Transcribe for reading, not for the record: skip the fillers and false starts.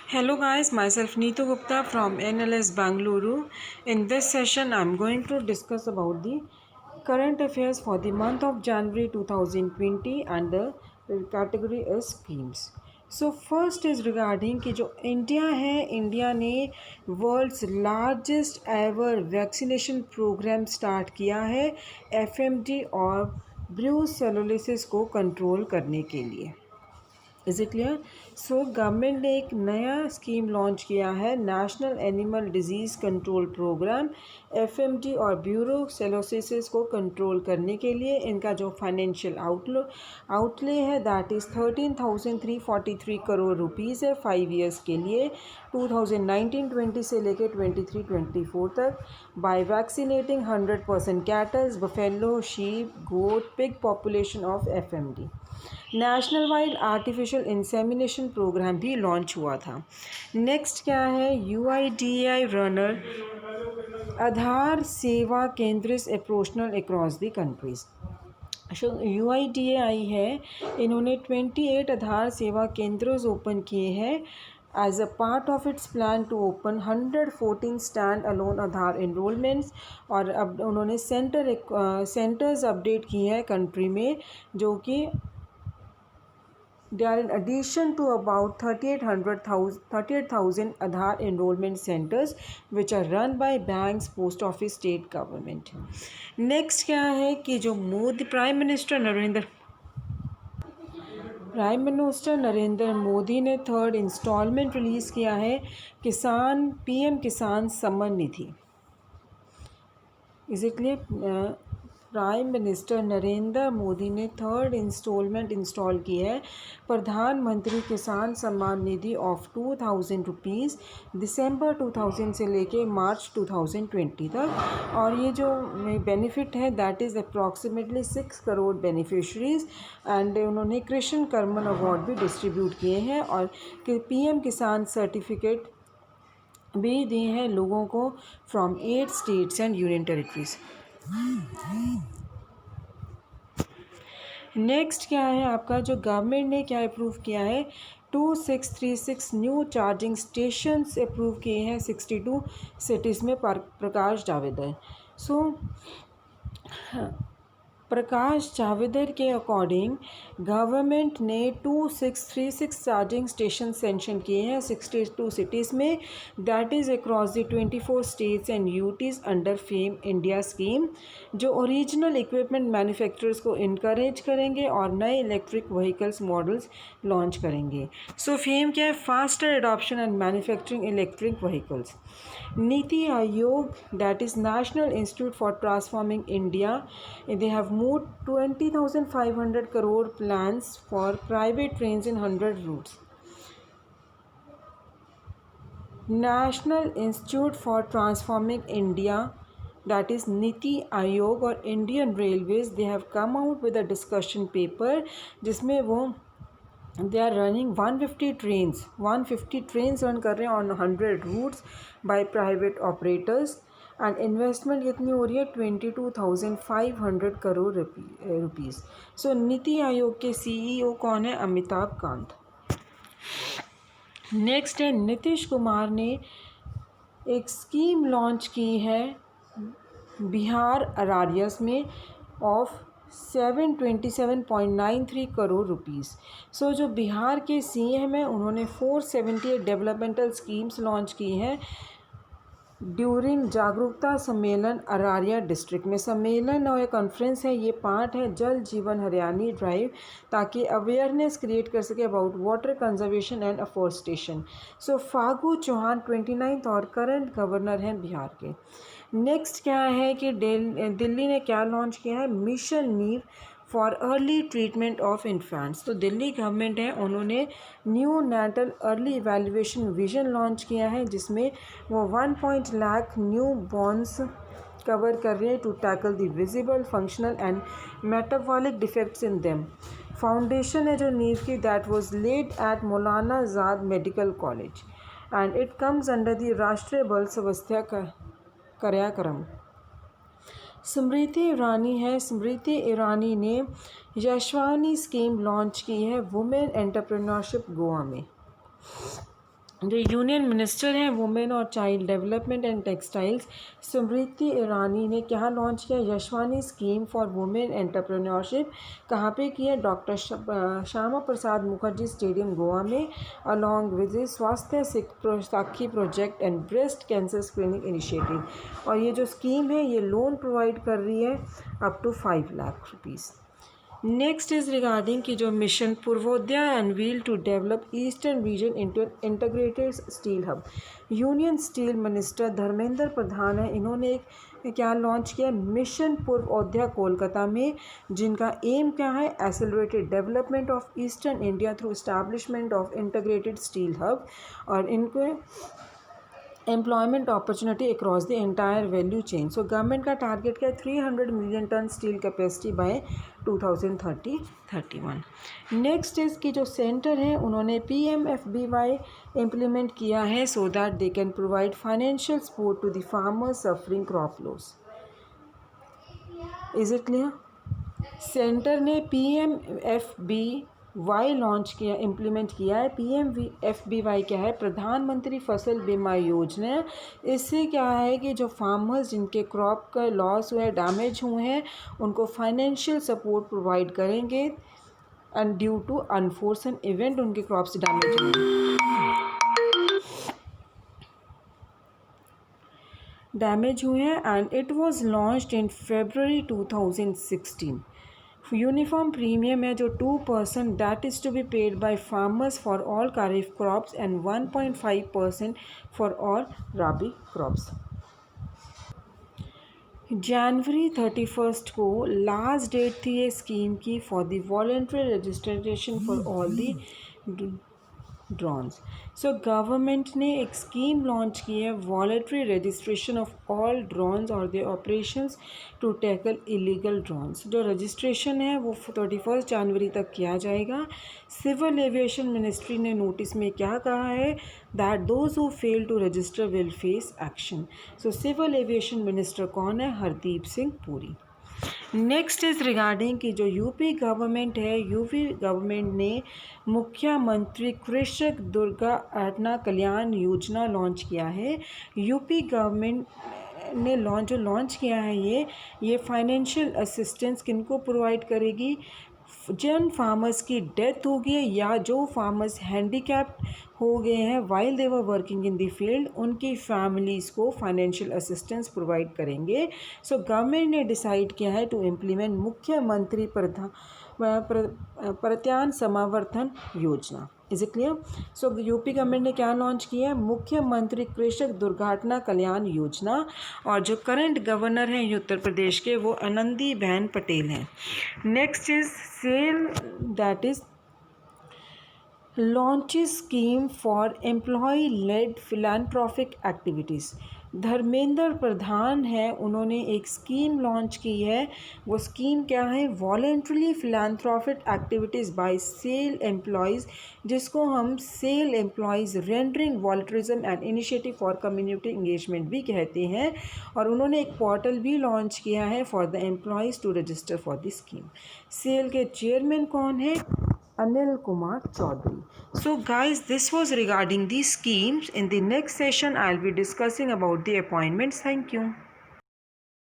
Hello guys, myself Neetu Gupta from NLS Bangalore. In this session, I am going to discuss about the current affairs for the month of January 2020 and the category is schemes. So first is regarding कि जो India है, India ने world's largest ever vaccination programme start किया है FMD और brucellosis को control करने के लिए। Is it clear? So government ने एक नया स्कीम लॉन्च किया है, national animal disease control programme FMD और ब्यूरोसेलोसिस को कंट्रोल करने के लिए। इनका जो फाइनेंशियल आउटले है दैट इज़ 13,343 करोड़ रुपीज़ है 5 ईयर्स के लिए 2019-20 से लेकर 23-24 तक, by vaccinating 100% cattles, buffalo, sheep, goat, pig population of FMD. National wide artificial insemination programme भी लॉन्च हुआ था। नेक्स्ट क्या है, UIDAI runner Aadhaar Seva Kendra operational across the countries. UIDAI है, इन्होंने 28 आधार सेवा केंद्र ओपन किए हैं as a part of its plan to open 114 stand alone Aadhaar enrolments. और अब उन्होंने सेंटर्स अपडेट किए हैं कंट्री में, जो कि they are in addition to about 38,000 Aadhaar enrollment centers which are run by banks, post office, state government. Next क्या है कि जो प्राइम मिनिस्टर नरेंद्र मोदी ने थर्ड इंस्टॉलमेंट रिलीज़ किया है PM Kisan Samman Nidhi. Is it clear? Prime minister Narendra Modi ने थर्ड इंस्टॉलमेंट इंस्टॉल की है प्रधानमंत्री किसान सम्मान निधि ऑफ 2,000 रुपीज़ दिसंबर 2000 से लेके मार्च 2020 तक। और ये जो बेनिफिट है that is approximately 6 crore beneficiaries. And उन्होंने कृषि कर्मन अवार्ड भी डिस्ट्रीब्यूट किए हैं और पीएम किसान सर्टिफिकेट भी दिए हैं लोगों को from 8 states and union territories. Next क्या है आपका, जो गवर्नमेंट ने क्या अप्रूव किया है, 2636 न्यू चार्जिंग स्टेशंस अप्रूव किए हैं 62 सिटीज़ में। प्रकाश जावड़ेकर। प्रकाश जावड़ेकर के अकॉर्डिंग गवर्नमेंट ने 2636 चार्जिंग स्टेशन सेंशन किए हैं 62 सिटीज़ में, that is across the 24 states and UTs under fame India scheme, जो ओरिजिनल इक्विपमेंट मैन्युफैक्चरर्स को इनकरेज करेंगे और नए इलेक्ट्रिक व्हीकल्स मॉडल्स लॉन्च करेंगे। सो फेम क्या है, faster adoption and manufacturing electric vehicles. NITI Aayog that is national institute for transforming India, they have moved 20,500 crore plans for private trains in 100 routes. National Institute for Transforming India, that is Niti Aayog और Indian Railways, they have come out with a discussion paper जिसमें वो they are running 150 trains run कर रहे हैं on 100 routes by private operators। And investment कितनी हो रही है, 22,500 करोड़ रुपीज़। सो नीति आयोग के सीईओ कौन है, अमिताभ कांत। नेक्स्ट है, नीतीश कुमार ने एक स्कीम लॉन्च की है बिहार अरारियस में ऑफ 727.93 करोड़ रुपीज़। सो जो बिहार के सीएम हैं उन्होंने 478 डेवलपमेंटल स्कीम्स लॉन्च की हैं ड्यूरिंग जागरूकता सम्मेलन अरारिया डिस्ट्रिक्ट में। सम्मेलन और कॉन्फ्रेंस है, ये पार्ट है जल जीवन हरियाणी ड्राइव, ताकि अवेयरनेस क्रिएट कर सके about water conservation and afforestation. So Phagu Chauhan 29th और करंट गवर्नर हैं बिहार के। नेक्स्ट क्या है कि दिल्ली ने क्या लॉन्च किया है, mission Neev for early treatment of infants. तो दिल्ली गवर्नमेंट है, उन्होंने neonatal early evaluation vision launch किया है जिसमें वो 1 लाख न्यू बॉर्न्स कवर कर रहे हैं to tackle the visible functional and metabolic defects in them. Foundation है जो नीव की, that was laid at Maulana Azad medical college and it comes under the Rashtriya Bal स्वास्थ्य कार्यक्रम। स्मृति ईरानी है, स्मृति ईरानी ने यशस्वानी स्कीम लॉन्च की है वुमेन एंटरप्रेन्योरशिप गोवा में। जो यूनियन मिनिस्टर हैं वुमेन और child development and textiles Smriti Irani ने क्या लॉन्च किया? यशवानी स्कीम फॉर वुमेन एंटरप्रेन्योरशिप। कहाँ पे की है? डॉक्टर श्यामा प्रसाद मुखर्जी स्टेडियम गोवा में, अलॉन्ग विद स्वास्थ्य साखी project and breast cancer screening initiative. और ये जो स्कीम है ये लोन प्रोवाइड कर रही है up to 5 lakh rupees. Next is regarding की जो mission Purvodaya unveil to develop eastern region into integrated steel hub. Union steel minister Dharmendra Pradhan है, इन्होंने एक क्या लॉन्च किया? मिशन पूर्वोदय कोलकाता में, जिनका एम क्या है? Accelerated development of eastern India through establishment of integrated steel hub. और इनको employment opportunity across the entire value chain. So government का टारगेट क्या है? 300 million tonne steel capacity by 2030-31। Next is की जो सेंटर है उन्होंने PMFBY इम्प्लीमेंट किया है so that they can provide financial support to the farmers suffering crop loss. Is it clear? Centre ने PMFBY लॉन्च किया, इम्प्लीमेंट किया है। PMFBY क्या है? प्रधानमंत्री फसल बीमा योजना। इससे क्या है कि जो फार्मर्स जिनके क्रॉप का लॉस हुआ है, डैमेज हुए हैं, उनको फाइनेंशियल सपोर्ट प्रोवाइड करेंगे and due to unforeseen event उनके क्रॉप्स डैमेज हुए हैं and it was launched in February 2016। Uniform premium है जो 2% that is to be paid by farmers for all kharif crops and 1.5% for all rabi crops. जनवरी 31 को last date थी ये scheme की for the voluntary registration for all the drones. So government ने एक scheme launch की है, voluntary registration of all drones और the operations to tackle illegal drones. जो रजिस्ट्रेशन है वो 31 जनवरी तक किया जाएगा। सिविल एविएशन मिनिस्ट्री ने नोटिस में क्या कहा है? That those who fail to register will face action. So civil aviation minister कौन है? Hardeep Singh Puri. Next is regarding कि जो यूपी गवर्नमेंट है, यूपी गवर्नमेंट ने मुख्यमंत्री कृषक दुर्घटना कल्याण योजना लॉन्च किया है। यूपी गवर्नमेंट ने लॉन्च किया है ये फाइनेंशियल असिस्टेंस किनको प्रोवाइड करेगी? जिन फार्मर्स की डेथ हो गई है या जो फार्मर्स हैंडीकैप्ड हो गए हैं while they were working in the field, उनकी फैमिलीज़ को फाइनेंशियल असिस्टेंस प्रोवाइड करेंगे। सो गवर्नमेंट ने डिसाइड किया है टू इम्प्लीमेंट मुख्यमंत्री प्रत्यान समावर्तन योजना। Is it clear? So UP government ने क्या लॉन्च किया है? मुख्यमंत्री कृषक दुर्घटना कल्याण योजना। और जो करंट गवर्नर हैं उत्तर प्रदेश के वो आनंदीबेन पटेल हैं। Next is SAIL that is launches scheme for employee led philanthropic activities. Dharmendra Pradhan है, उन्होंने एक स्कीम लॉन्च की है। वो स्कीम क्या है? Voluntarily philanthropic activities by SAIL employees, जिसको हम SAIL employees rendering volunteerism and initiative for community engagement भी कहते हैं। और उन्होंने एक पोर्टल भी लॉन्च किया है for the employees to register for the scheme. SAIL के चेयरमैन कौन है? Anil Kumar Chaudhary. So guys, this was regarding these schemes. In the next session, I'll be discussing about the appointments. Thank you.